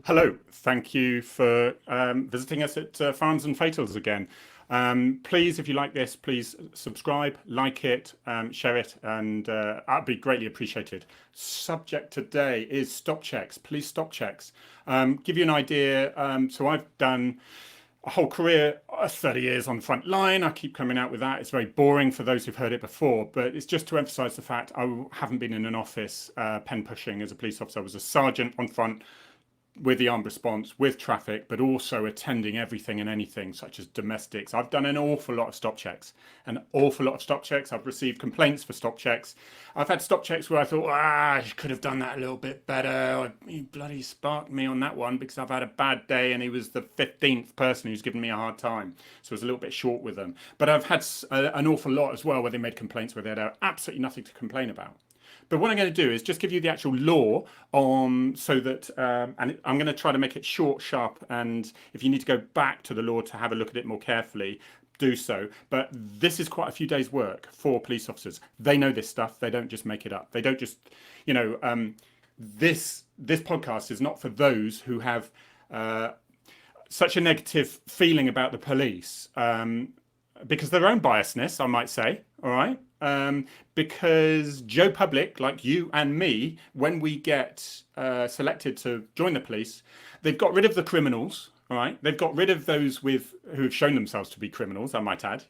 Hello, thank you for visiting us at Farms and Fatals again. Please, if you like this, please subscribe, like it, share it, and that'd be greatly appreciated. Subject today is stop checks, police stop checks. Give you an idea, so I've done a whole career, 30 years on the front line. I keep coming out with that. It's very boring for those who've heard it before, but it's just to emphasize the fact I haven't been in an office pen pushing as a police officer. I was a sergeant on front with the armed response, with traffic, but also attending everything and anything such as domestics. I've done an awful lot of stop checks, an awful lot of stop checks. I've received complaints for stop checks. I've had stop checks where I thought, I could have done that a little bit better. He bloody sparked me on that one because I've had a bad day and he was the 15th person who's given me a hard time. So I was a little bit short with them. But I've had an awful lot as well where they made complaints where they had absolutely nothing to complain about. But what I'm going to do is just give you the actual law on so that, and I'm going to try to make it short, sharp, and if you need to go back to the law to have a look at it more carefully, do so. But this is quite a few days' work for police officers. They know this stuff. They don't just make it up. They don't just, this podcast is not for those who have such a negative feeling about the police. Because their own biasness, I might say, all right? Because Joe Public, like you and me, when we get selected to join the police, they've got rid of the criminals, all right? They've got rid of those who have shown themselves to be criminals, I might add,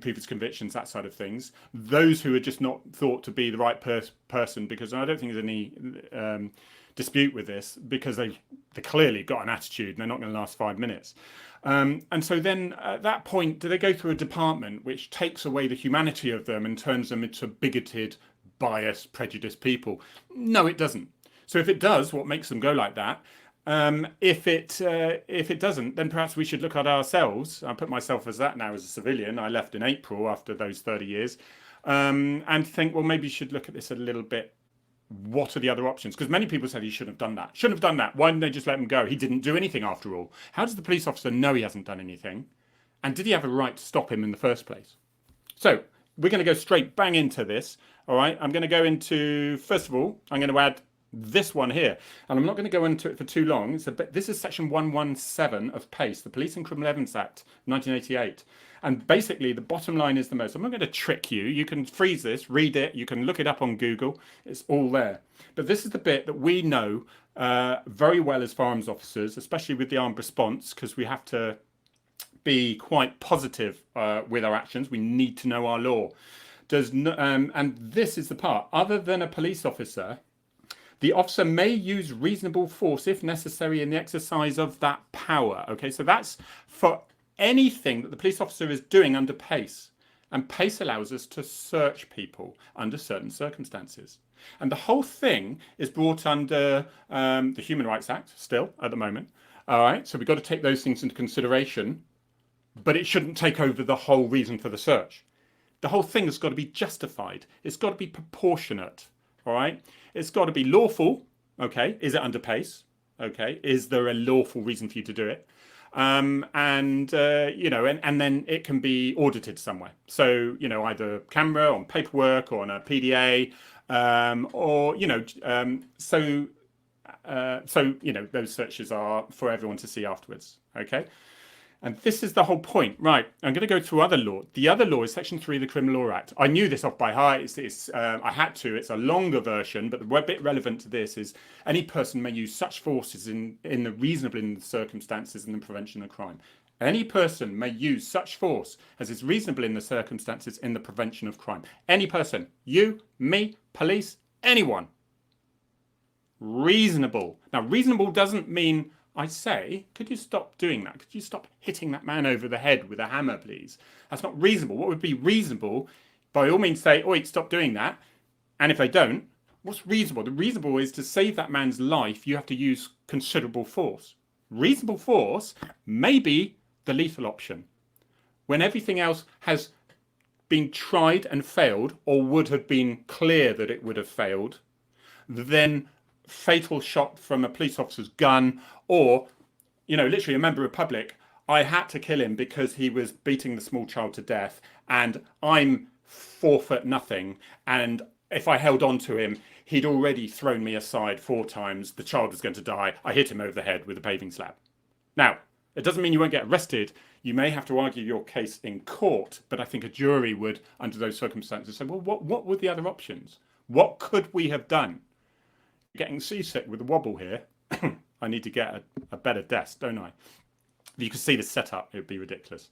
previous convictions, that side of things. Those who are just not thought to be the right person, because I don't think there's any dispute with this, because they clearly got an attitude and they're not going to last 5 minutes. And so then at that point, do they go through a department which takes away the humanity of them and turns them into bigoted, biased, prejudiced people? No, it doesn't. So if it does, what makes them go like that? If it doesn't, then perhaps we should look at ourselves. I put myself as that now as a civilian. I left in April after those 30 years, and think, well, maybe you should look at this a little bit. What are the other options? Because many people said he shouldn't have done that. Shouldn't have done that. Why didn't they just let him go? He didn't do anything after all. How does the police officer know he hasn't done anything? And did he have a right to stop him in the first place? So we're going to go straight bang into this. All right. I'm going to go into, first of all, I'm going to add this one here. And I'm not going to go into it for too long. This is section 117 of PACE, the Police and Criminal Evidence Act, 1988. And basically, the bottom line is the most. I'm not going to trick you. You can freeze this, read it. You can look it up on Google. It's all there. But this is the bit that we know very well as firearms officers, especially with the armed response, because we have to be quite positive with our actions. We need to know our law. And this is the part. Other than a police officer, the officer may use reasonable force if necessary in the exercise of that power. Okay, so that's for anything that the police officer is doing under PACE. And PACE allows us to search people under certain circumstances. And the whole thing is brought under the Human Rights Act still at the moment. All right, so we've got to take those things into consideration, but it shouldn't take over the whole reason for the search. The whole thing has got to be justified. It's got to be proportionate. All right, it's got to be lawful. Okay, is it under PACE? Okay, is there a lawful reason for you to do it? And then it can be audited somewhere. So, either camera, on paperwork, or on a PDA, those searches are for everyone to see afterwards. Okay. And this is the whole point. Right, I'm going to go through other law. The other law is Section 3 of the Criminal Law Act. I knew this off by heart. I had to. It's a longer version, but the bit relevant to this is any person may use such forces in the reasonable in the circumstances in the prevention of crime. Any person may use such force as is reasonable in the circumstances in the prevention of crime. Any person, you, me, police, anyone. Reasonable. Now, reasonable doesn't mean I say, could you stop doing that? Could you stop hitting that man over the head with a hammer, please? That's not reasonable. What would be reasonable? By all means say, oi, stop doing that. And if they don't, what's reasonable? The reasonable is to save that man's life, you have to use considerable force. Reasonable force may be the lethal option. When everything else has been tried and failed, or would have been clear that it would have failed, then fatal shot from a police officer's gun, or literally a member of public, I had to kill him because he was beating the small child to death and I'm 4 foot nothing, and if I held on to him he'd already thrown me aside 4 times. The child was going to die. I hit him over the head with a paving slab. Now, it doesn't mean you won't get arrested. You may have to argue your case in court, but I think a jury would, under those circumstances, say, well, what were the other options? What could we have done? Getting seasick with a wobble here. I need to get a better desk, don't I? You can see the setup. It would be ridiculous.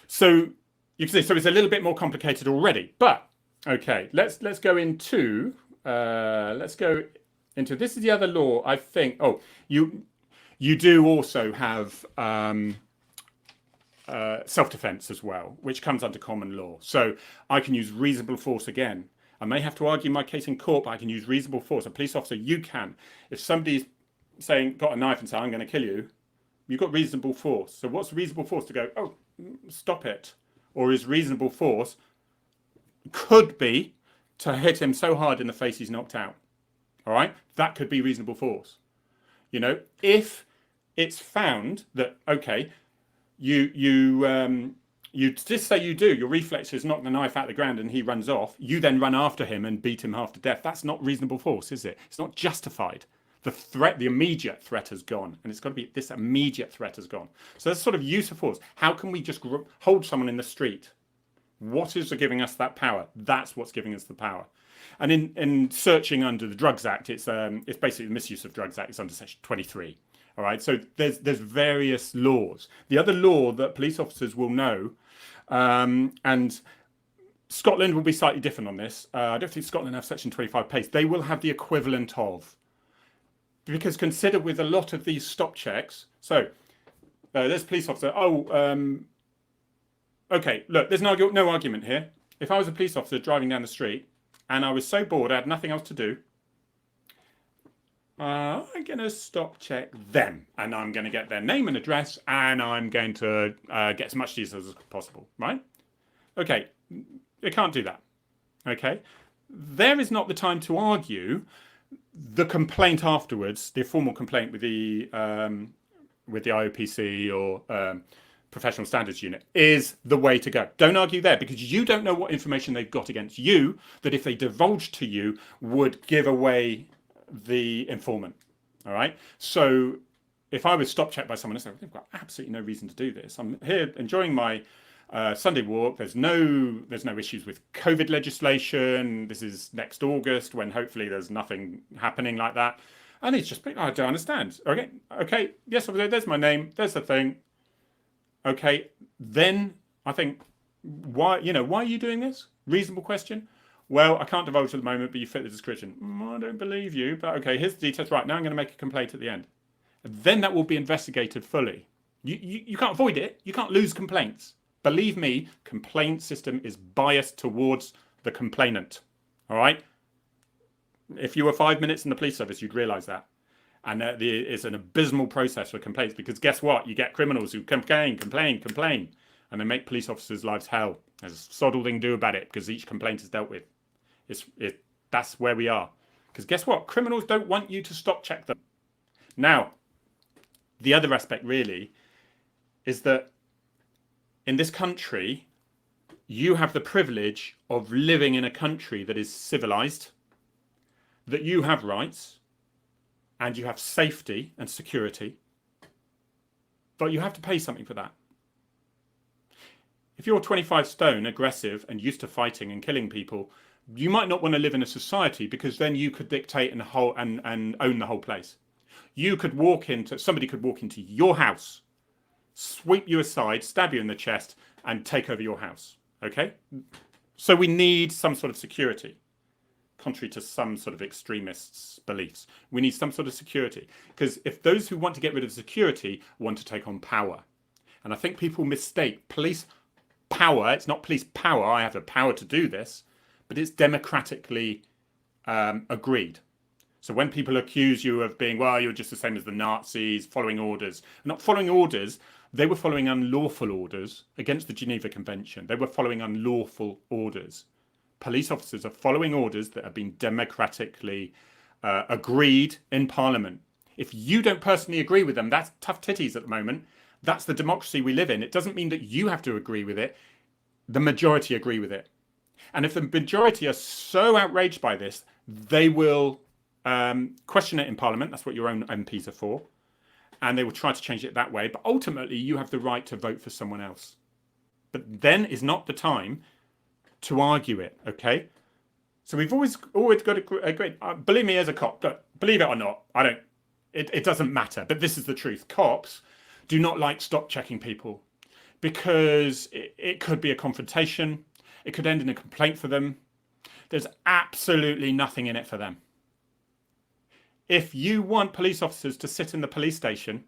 So you can see, so it's a little bit more complicated already. But okay, let's go into this is the other law. I think. Oh, you do also have self-defense as well, which comes under common law. So I can use reasonable force again. I may have to argue my case in court, but I can use reasonable force. A police officer, you can. If somebody's saying, got a knife and saying, I'm going to kill you, you've got reasonable force. So what's reasonable force? To go, oh, stop it. Or is reasonable force could be to hit him so hard in the face he's knocked out. All right? That could be reasonable force. You know, if it's found that, okay, you just say you do, your reflex is knock the knife out of the ground and he runs off, you then run after him and beat him half to death. That's not reasonable force, is it? It's not justified. The threat, the immediate threat has gone, and it's got to be this immediate threat has gone. So that's sort of use of force. How can we just hold someone in the street? What is giving us that power? That's what's giving us the power. And in searching under the Drugs Act, it's basically the Misuse of Drugs Act. It's under Section 23. All right. So there's various laws. The other law that police officers will know, and Scotland will be slightly different on this. I don't think Scotland have Section 25 PACE. They will have the equivalent of. Because consider with a lot of these stop checks, so there's a police officer, okay, look, there's no argument here. If I was a police officer driving down the street and I was so bored, I had nothing else to do, I'm going to stop check them and I'm going to get their name and address and I'm going to get as much details as possible, right? Okay, you can't do that, okay? There is not the time to argue the complaint afterwards, the formal complaint with the IOPC or Professional Standards Unit is the way to go. Don't argue there because you don't know what information they've got against you that if they divulged to you would give away the informant. All right. So if I was stop checked by someone and said, they've got absolutely no reason to do this. I'm here enjoying my Sunday walk. There's no issues with COVID legislation. This is next August when hopefully there's nothing happening like that. And it's just, I don't understand. Okay, yes, there's my name. There's the thing. Okay, then I think, why are you doing this? Reasonable question. Well, I can't divulge at the moment, but you fit the description. I don't believe you, but okay, here's the details. Right, now I'm going to make a complaint at the end. And then that will be investigated fully. You can't avoid it. You can't lose complaints. Believe me, complaint system is biased towards the complainant. All right? If you were 5 minutes in the police service, you'd realise that. And it's an abysmal process for complaints because guess what? You get criminals who complain, and they make police officers' lives hell. There's a sod all they can do about it because each complaint is dealt with. That's where we are. Because guess what? Criminals don't want you to stop check them. Now, the other aspect really is that in this country, you have the privilege of living in a country that is civilized, that you have rights, and you have safety and security, but you have to pay something for that. If you're 25 stone, aggressive, and used to fighting and killing people, you might not want to live in a society because then you could dictate and own the whole place. Somebody could walk into your house, sweep you aside, stab you in the chest, and take over your house. Okay? So we need some sort of security. Contrary to some sort of extremists' beliefs. We need some sort of security. Because if those who want to get rid of security want to take on power. And I think people mistake police power. It's not police power. I have the power to do this. But it's democratically agreed. So when people accuse you of being, well, you're just the same as the Nazis, following orders. Not following orders. They were following unlawful orders against the Geneva Convention. They were following unlawful orders. Police officers are following orders that have been democratically agreed in Parliament. If you don't personally agree with them, that's tough titties at the moment. That's the democracy we live in. It doesn't mean that you have to agree with it. The majority agree with it. And if the majority are so outraged by this, They will question it in Parliament. That's what your own MPs are for. And they will try to change it that way. But ultimately, you have the right to vote for someone else. But then is not the time to argue it, okay? So we've always got a great, believe me as a cop, believe it or not, I don't, it doesn't matter. But this is the truth. Cops do not like stop checking people because it could be a confrontation. It could end in a complaint for them. There's absolutely nothing in it for them. If you want police officers to sit in the police station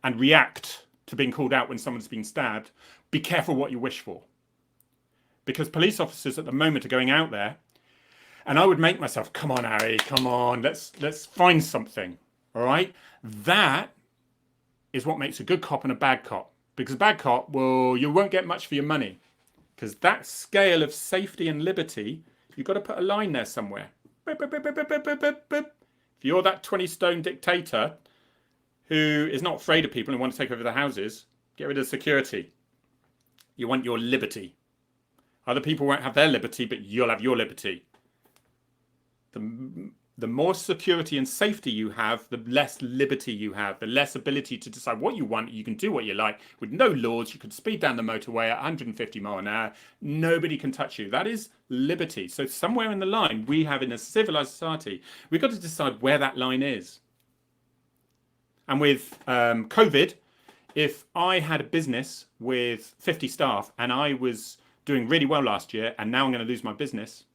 and react to being called out when someone's been stabbed, be careful what you wish for. Because police officers at the moment are going out there, and I would make myself, come on, Harry, come on, let's find something, all right? That is what makes a good cop and a bad cop. Because a bad cop, well, you won't get much for your money. Because that scale of safety and liberty, you've got to put a line there somewhere. If you're that 20-stone dictator who is not afraid of people and want to take over the houses, get rid of security. You want your liberty. Other people won't have their liberty, but you'll have your liberty. The more security and safety you have, the less liberty you have, the less ability to decide what you want. You can do what you like with no laws. You can speed down the motorway at 150 miles an hour. Nobody can touch you. That is liberty. So somewhere in the line, we have in a civilized society, we've got to decide where that line is. And with COVID, if I had a business with 50 staff and I was doing really well last year and now I'm going to lose my business,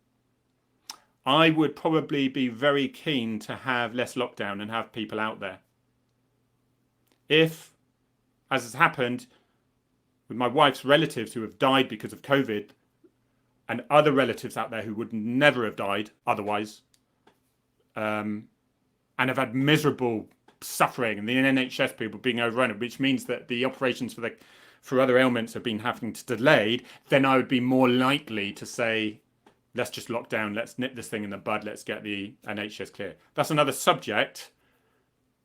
I would probably be very keen to have less lockdown and have people out there. If, as has happened with my wife's relatives who have died because of COVID and other relatives out there who would never have died otherwise, and have had miserable suffering, and the NHS people being overrun, which means that the operations for other ailments have been having to delayed, then I would be more likely to say, let's just lock down, let's nip this thing in the bud, let's get the NHS clear. That's another subject,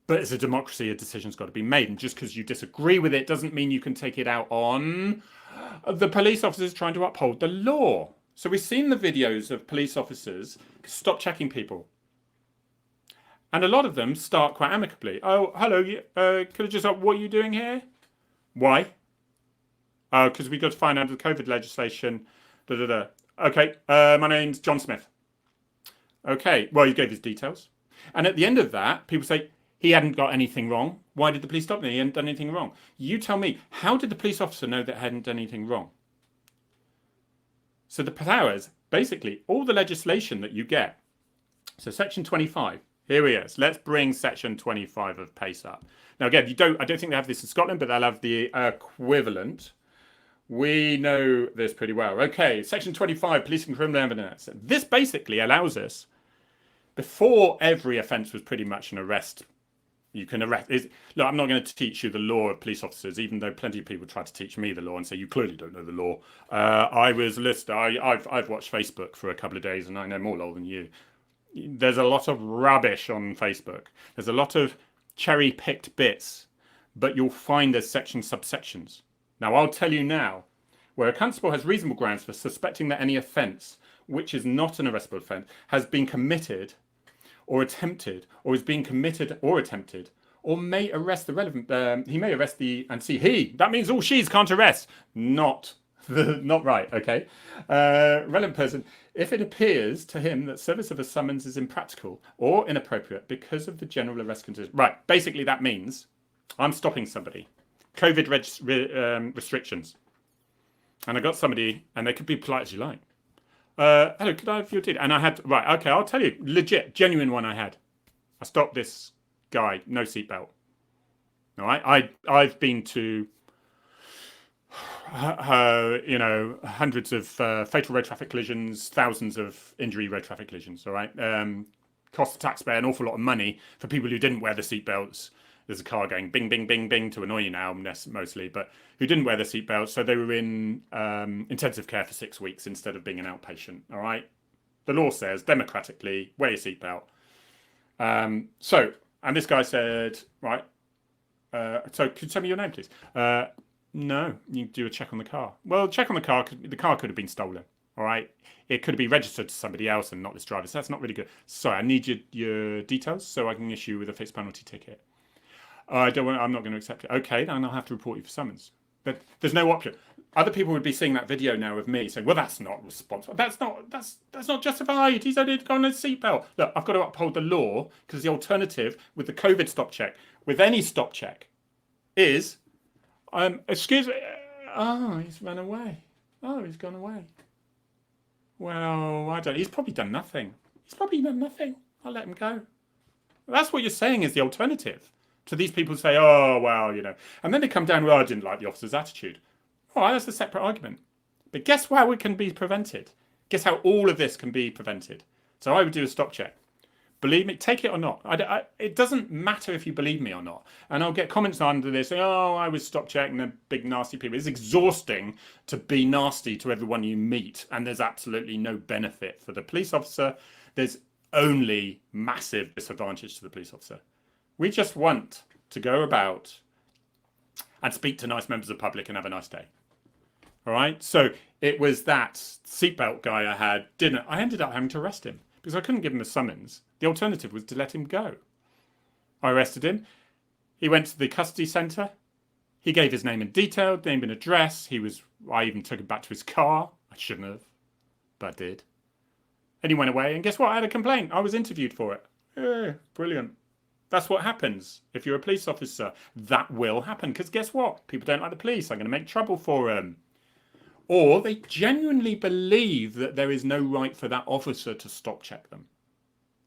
but as a democracy, a decision's got to be made. And just because you disagree with it doesn't mean you can take it out on the police officers trying to uphold the law. So we've seen the videos of police officers stop checking people. And a lot of them start quite amicably. Oh, hello, could I just ask, what are you doing here? Why? Because we got to find out the COVID legislation, Okay, my name's John Smith. Okay, well, he gave his details. And at the end of that, people say, he hadn't got anything wrong. Why did the police stop him? He hadn't done anything wrong. You tell me, how did the police officer know that he hadn't done anything wrong? So the powers, basically, all the legislation that you get. So section 25, here he is. Let's bring section 25 of PACE up. Now, again, I don't think they have this in Scotland, but they'll have the equivalent. We know this pretty well. Okay, section 25, police and criminal evidence. This basically allows us, before every offence was pretty much an arrest, you can arrest. Look, I'm not going to teach you the law of police officers, even though plenty of people try to teach me the law and say, you clearly don't know the law. I've watched Facebook for a couple of days and I know more law than you. There's a lot of rubbish on Facebook. There's a lot of cherry-picked bits, but you'll find there's subsections. Now, I'll tell you now, where a constable has reasonable grounds for suspecting that any offence, which is not an arrestable offence, has been committed or attempted, or is being committed or attempted, or may arrest the relevant, he may arrest that means all she's can't arrest. Not right, okay? Relevant person, if it appears to him that service of a summons is impractical or inappropriate because of the general arrest conditions. Right, basically that means I'm stopping somebody. COVID restrictions. And I got somebody, and they could be polite as you like. Hello, could I have your ticket? And I had, right, okay, I'll tell you, legit, genuine one I had. I stopped this guy, no seatbelt. All right, I've been to, hundreds of fatal road traffic collisions, thousands of injury road traffic collisions, all right? Cost the taxpayer an awful lot of money for people who didn't wear the seatbelts. There's a car going bing, bing, bing, bing to annoy you now, mostly, but who didn't wear the seatbelt. So they were in intensive care for 6 weeks instead of being an outpatient. All right. The law says democratically, wear your seatbelt. And this guy said, right. So could you tell me your name, please? No, you do a check on the car. Well, check on the car. The car could have been stolen. All right. It could be registered to somebody else and not this driver. So that's not really good. Sorry, I need your details so I can issue you with a fixed penalty ticket. I don't want. I'm not going to accept it. Okay, then I'll have to report you for summons. But there's no option. Other people would be seeing that video now of me saying, "Well, that's not responsible. That's not justified. He's only got a seatbelt." Look, I've got to uphold the law because the alternative with the COVID stop check, with any stop check, is, excuse me. Oh, he's run away. Oh, he's gone away. Well, I don't. He's probably done nothing. I'll let him go. That's what you're saying is the alternative to these people say, oh, well, and then they come down, well, I didn't like the officer's attitude. All right, that's a separate argument. But guess how it can be prevented? Guess how all of this can be prevented? So I would do a stop check. Believe me, take it or not. It doesn't matter if you believe me or not. And I'll get comments under this saying, oh, I was stop checking the big nasty people. It's exhausting to be nasty to everyone you meet. And there's absolutely no benefit for the police officer. There's only massive disadvantage to the police officer. We just want to go about and speak to nice members of the public and have a nice day. All right. So it was that seatbelt guy I ended up having to arrest him because I couldn't give him a summons. The alternative was to let him go. I arrested him. He went to the custody centre. He gave his name and detail, name and address. I even took him back to his car. I shouldn't have, but I did. And he went away. And guess what? I had a complaint. I was interviewed for it. Yeah, brilliant. That's what happens if you're a police officer. That will happen because guess what? People don't like the police. I'm going to make trouble for them. Or they genuinely believe that there is no right for that officer to stop check them.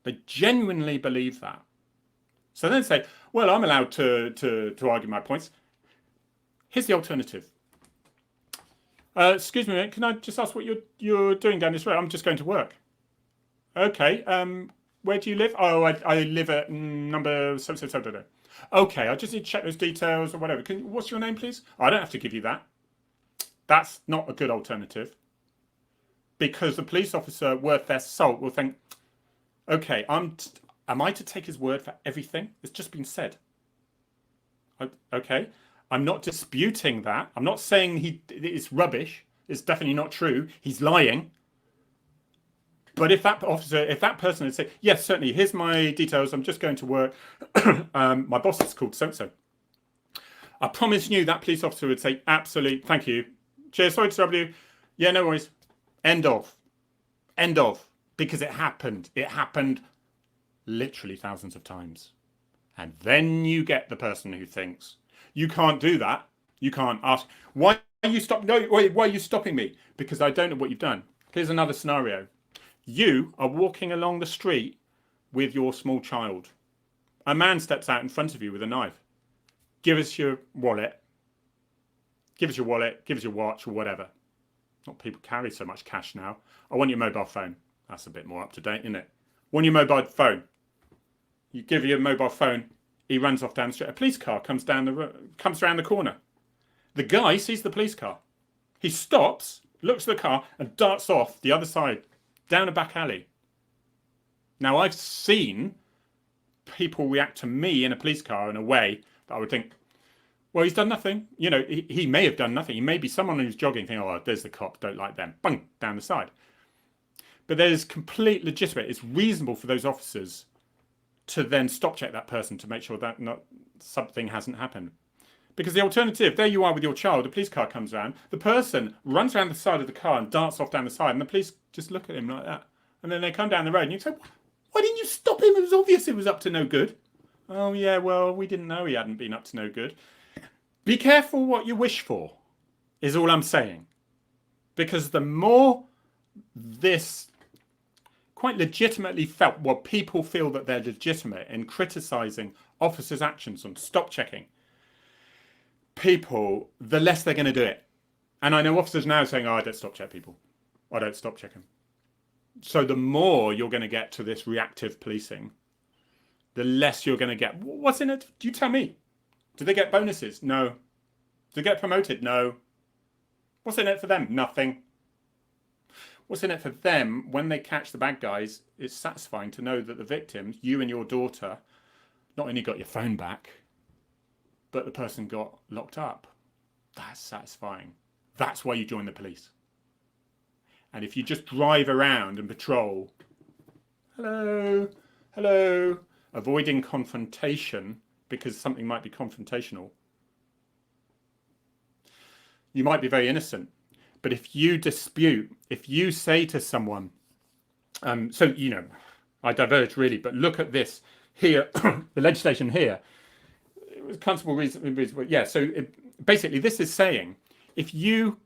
They genuinely believe that. So then say, well, I'm allowed to argue my points. Here's the alternative. Excuse me, mate, can I just ask what you're doing down this road? I'm just going to work. Okay, where do you live? Oh, I live at number so. Okay, I just need to check those details or whatever. What's your name, please? I don't have to give you that. That's not a good alternative. Because the police officer worth their salt will think, okay, am I to take his word for everything? It's just been said. Okay, I'm not disputing that. I'm not saying it's rubbish. It's definitely not true. He's lying. But if that person had said, yes, certainly, here's my details. I'm just going to work. My boss is called so-and-so. I promise you that police officer would say, absolutely, thank you. Cheers, sorry to trouble you. Yeah, no worries. End of. Because it happened. It happened literally thousands of times. And then you get the person who thinks, you can't do that. You can't ask, why are you why are you stopping me? Because I don't know what you've done. Here's another scenario. You are walking along the street with your small child. A man steps out in front of you with a knife. Give us your wallet. Give us your watch or whatever. Not people carry so much cash now. I want your mobile phone. That's a bit more up to date, isn't it? Want your mobile phone. You give your mobile phone. He runs off down the street. A police car comes around the corner. The guy sees the police car. He stops, looks at the car, and darts off the other side, down a back alley. Now, I've seen people react to me in a police car in a way that I would think, well, he's done nothing. He may have done nothing. He may be someone who's jogging, thinking, oh, there's the cop, don't like them. Bang, down the side. But there's complete legitimate. It's reasonable for those officers to then stop check that person to make sure that something hasn't happened. Because the alternative, there you are with your child, a police car comes around, the person runs around the side of the car and darts off down the side, and the police just look at him like that. And then they come down the road and you say, why didn't you stop him? It was obvious he was up to no good. Oh, yeah, well, we didn't know he hadn't been up to no good. Be careful what you wish for, is all I'm saying. Because the more this quite legitimately felt, well, people feel that they're legitimate in criticising officers' actions on stop checking people, the less they're going to do it. And I know officers now saying, oh, I don't stop check people. I don't stop check them. So the more you're going to get to this reactive policing, the less you're going to get. What's in it? Do you tell me? Do they get bonuses? No. Do they get promoted? No. What's in it for them? Nothing. What's in it for them when they catch the bad guys? It's satisfying to know that the victims, you and your daughter, not only got your phone back, but the person got locked up. That's satisfying. That's why you join the police. And if you just drive around and patrol, hello, hello, avoiding confrontation because something might be confrontational, you might be very innocent. But if you dispute, if you say to someone, so, you know, I diverge really, but look at this here, the legislation here. It was constable reason, yeah, so basically this is saying if you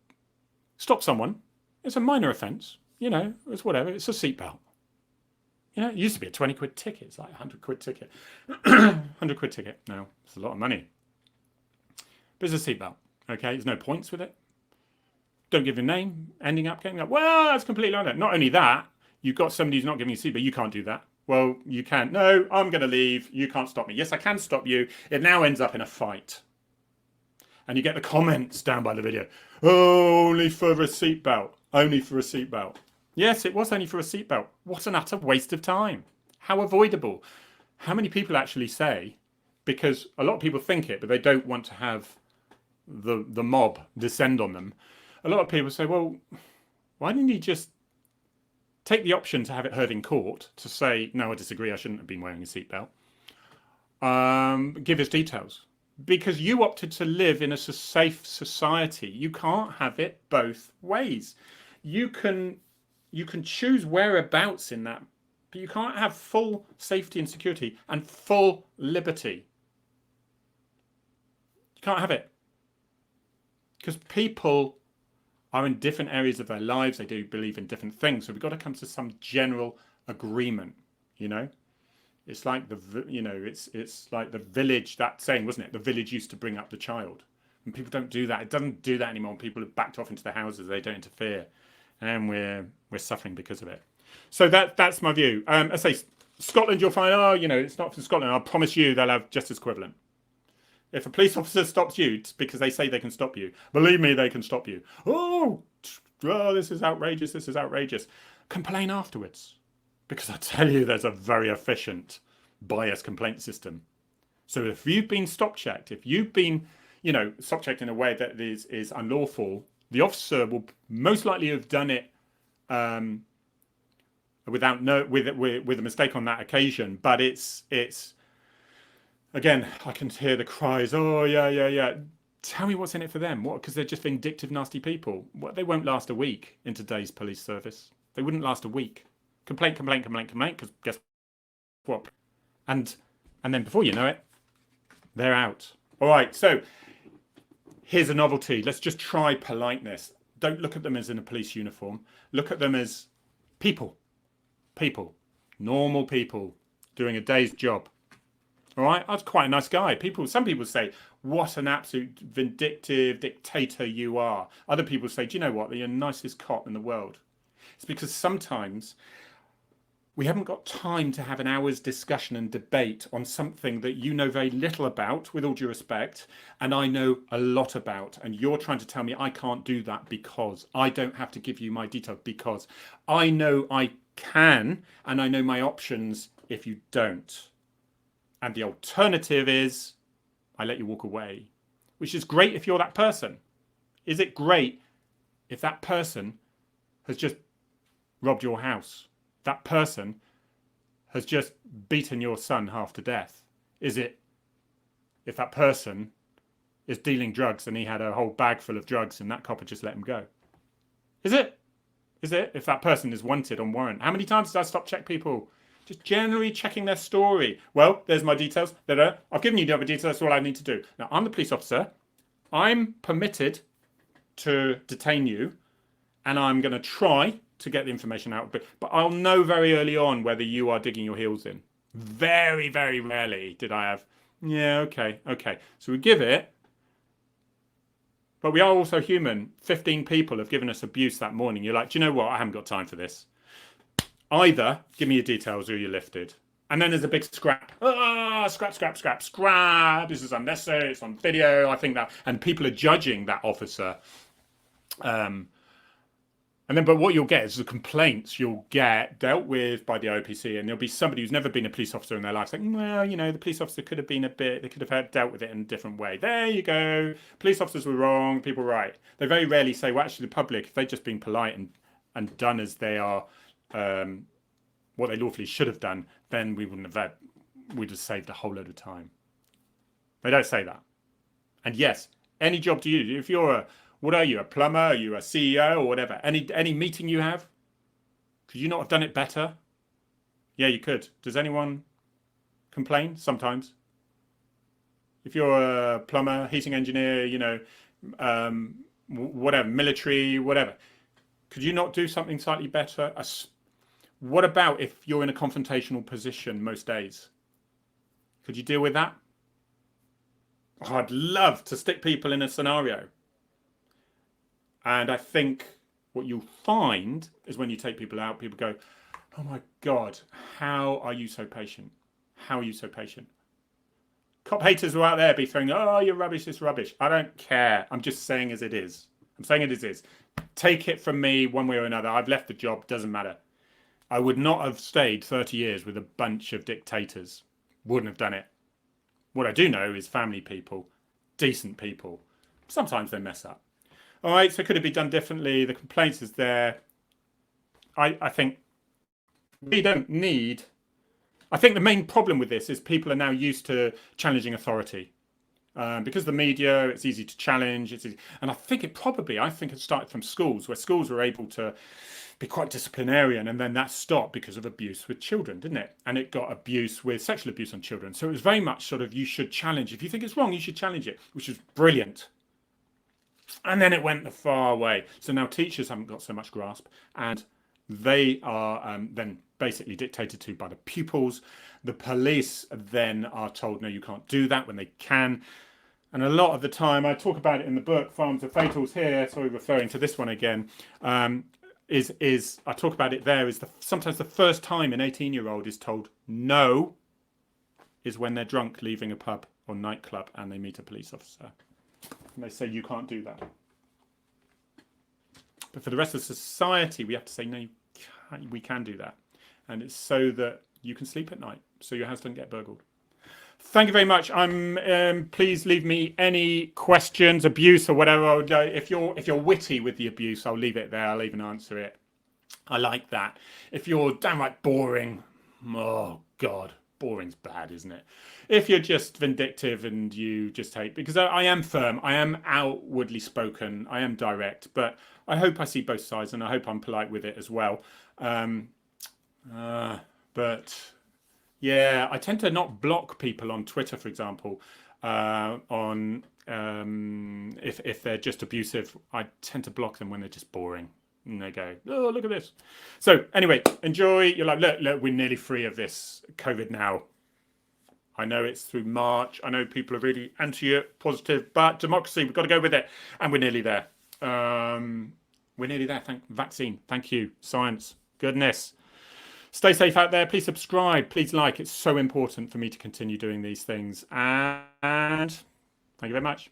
stop someone, it's a minor offence, you know, it's whatever, it's a seatbelt. You know, it used to be a 20 quid ticket, it's like a 100 quid ticket. 100 quid ticket now, it's a lot of money. But it's a seatbelt, okay? There's no points with it. Don't give your name, ending up getting up, well, that's completely like that. Not only that, you've got somebody who's not giving you a seatbelt, you can't do that. Well, you can't. No, I'm going to leave. You can't stop me. Yes, I can stop you. It now ends up in a fight. And you get the comments down by the video. Oh, only for a seatbelt. Only for a seatbelt. Yes, it was only for a seatbelt. What an utter waste of time. How avoidable. How many people actually say, because a lot of people think it, but they don't want to have the mob descend on them. A lot of people say, well, why didn't he just take the option to have it heard in court to say, no, I disagree, I shouldn't have been wearing a seatbelt. Give us details. Because you opted to live in a safe society. You can't have it both ways. You can choose whereabouts in that, but you can't have full safety and security and full liberty. You can't have it. Because people are in different areas of their lives. They do believe in different things. So we've got to come to some general agreement, you know. It's like it's like the village, that saying, wasn't it? The village used to bring up the child. And people don't do that. It doesn't do that anymore. People have backed off into their houses. They don't interfere. And we're suffering because of it. So that's my view. I say Scotland, you'll find, oh, you know, it's not from Scotland. I promise you they'll have justice equivalent. If a police officer stops you, it's because they say they can stop you. Believe me, they can stop you. Oh, this is outrageous. This is outrageous. Complain afterwards. Because I tell you, there's a very efficient bias complaint system. So if you've been stop checked, if you've been, you know, stop checked in a way that is unlawful, the officer will most likely have done it with a mistake on that occasion. But it's again, I can hear the cries. Oh yeah. Tell me what's in it for them. What? Because they're just vindictive, nasty people. What? They won't last a week in today's police service. They wouldn't last a week. Complaint. Because guess what? And then before you know it, they're out. All right. So here's a novelty. Let's just try politeness. Don't look at them as in a police uniform. Look at them as people, normal people doing a day's job. All right, I was quite a nice guy. Some people say, what an absolute vindictive dictator you are. Other people say, do you know what? You're the nicest cop in the world. It's because sometimes we haven't got time to have an hour's discussion and debate on something that you know very little about, with all due respect, and I know a lot about. And you're trying to tell me I can't do that because I don't have to give you my details, because I know I can, and I know my options if you don't. And the alternative is I let you walk away, which is great if you're that person. Is it great if that person has just robbed your house? That person has just beaten your son half to death? Is it if that person is dealing drugs and he had a whole bag full of drugs and that cop had just let him go? Is it? Is it if that person is wanted on warrant? How many times did I stop check people? Just generally checking their story. Well, there's my details. I've given you the other details. That's all I need to do. Now, I'm the police officer. I'm permitted to detain you, and I'm going to try to get the information out. But I'll know very early on whether you are digging your heels in. Very, very rarely did I have, yeah, okay. So we give it. But we are also human. 15 people have given us abuse that morning. You're like, do you know what? I haven't got time for this. Either give me your details or you're lifted. And then there's a big scrap. Scrap. This is unnecessary. It's on video. I think that. And people are judging that officer. But what you'll get is the complaints you'll get dealt with by the OPC, and there'll be somebody who's never been a police officer in their life saying, well, you know, the police officer could have been they could have dealt with it in a different way. There you go. Police officers were wrong. People were right. They very rarely say, well, actually, the public, if they'd just been polite and and done as they are, what they lawfully should have done, then we wouldn't have we'd have saved a whole load of time. They don't say that. And yes, any job do you do? If you're what are you, a plumber? Are you a CEO or whatever? Any meeting you have, could you not have done it better? Yeah, you could. Does anyone complain? Sometimes. If you're a plumber, heating engineer, whatever, military, whatever, could you not do something slightly better? What about if you're in a confrontational position most days? Could you deal with that? Oh, I'd love to stick people in a scenario. And I think what you'll find is when you take people out, people go, oh my God, how are you so patient? How are you so patient? Cop haters will out there be throwing, oh, you're rubbish, it's rubbish. I don't care. I'm just saying as it is. I'm saying it as it is. Take it from me one way or another. I've left the job, doesn't matter. I would not have stayed 30 years with a bunch of dictators. Wouldn't have done it. What I do know is family people, decent people. Sometimes they mess up. All right, so could it be done differently? The complaints is there. I think we don't need... I think the main problem with this is people are now used to challenging authority. Because the media, it's easy to challenge. It's easy. And I think it started from schools, where schools were able to be quite disciplinarian, and then that stopped because of abuse with children, didn't it? And it got abuse with sexual abuse on children. So it was very much sort of, you should challenge. If you think it's wrong, you should challenge it, which is brilliant. And then it went the far way. So now teachers haven't got so much grasp, and they are then basically dictated to by the pupils. The police then are told, no, you can't do that, when they can. And a lot of the time, I talk about it in the book, Farms of Fatals here, sorry, referring to this one again, I talk about it there, is sometimes the first time an 18-year-old is told no is when they're drunk leaving a pub or nightclub and they meet a police officer. And they say, you can't do that. But for the rest of society, we have to say, no, we can do that. And it's so that you can sleep at night, so your house doesn't get burgled. Thank you very much. Please leave me any questions, abuse or whatever. If you're witty with the abuse, I'll leave it there. I'll even answer it. I like that. If you're downright boring, oh God, boring's bad, isn't it? If you're just vindictive and you just hate, because I am firm, I am outwardly spoken, I am direct, but I hope I see both sides, and I hope I'm polite with it as well. But yeah, I tend to not block people on Twitter, for example, if they're just abusive. I tend to block them when they're just boring. And they go, oh, look at this. So anyway, enjoy your life. Look, we're nearly free of this COVID now. I know it's through March. I know people are really anti it, positive, but democracy, we've got to go with it. And we're nearly there. We're nearly there. Vaccine. Thank you. Science. Goodness. Stay safe out there. Please subscribe. Please like. It's so important for me to continue doing these things. And thank you very much.